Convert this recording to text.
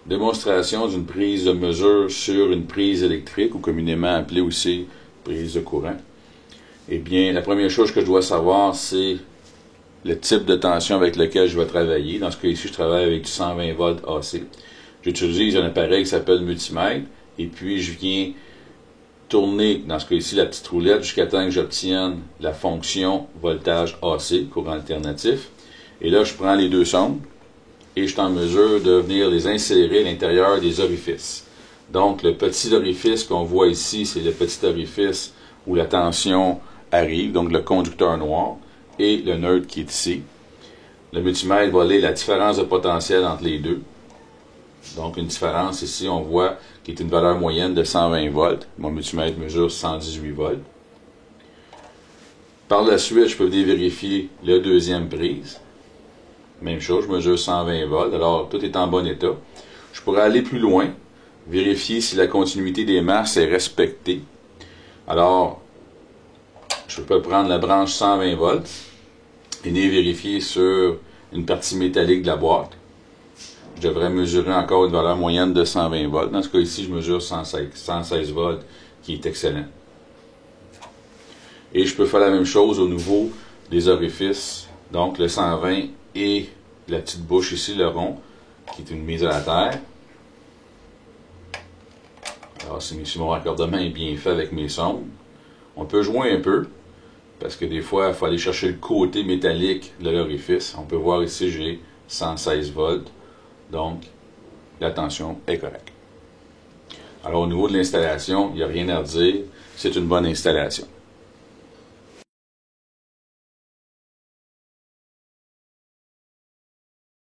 Démonstration d'une prise de mesure sur une prise électrique, ou communément appelée aussi prise de courant. Eh bien, la première chose que je dois savoir, c'est le type de tension avec lequel je vais travailler. Dans ce cas-ci, je travaille avec du 120 volts AC. J'utilise un appareil qui s'appelle multimètre, et puis je viens tourner, dans ce cas-ci, la petite roulette jusqu'à temps que j'obtienne la fonction voltage AC, courant alternatif. Et là, je prends les deux sondes et je suis en mesure de venir les insérer à l'intérieur des orifices. Donc, le petit orifice qu'on voit ici, c'est le petit orifice où la tension arrive, donc le conducteur noir, et le neutre qui est ici. Le multimètre va lire la différence de potentiel entre les deux. Donc, une différence ici, on voit, qui est une valeur moyenne de 120 volts. Mon multimètre mesure 118 volts. Par la suite, je peux venir vérifier la deuxième prise. Même chose, je mesure 120 volts. Alors, tout est en bon état. Je pourrais aller plus loin, vérifier si la continuité des masses est respectée. Alors, je peux prendre la branche 120 volts et venir vérifier sur une partie métallique de la boîte. Je devrais mesurer encore une valeur moyenne de 120 volts. Dans ce cas ici, je mesure 116 volts, qui est excellent. Et je peux faire la même chose au niveau des orifices. Donc, le 120 et la petite bouche ici, le rond, qui est une mise à la terre. Alors, si mon raccordement est bien fait avec mes sondes, on peut jouer un peu, parce que des fois, il faut aller chercher le côté métallique de l'orifice. On peut voir ici, j'ai 116 volts. Donc, la tension est correcte. Alors, au niveau de l'installation, il n'y a rien à redire. C'est une bonne installation.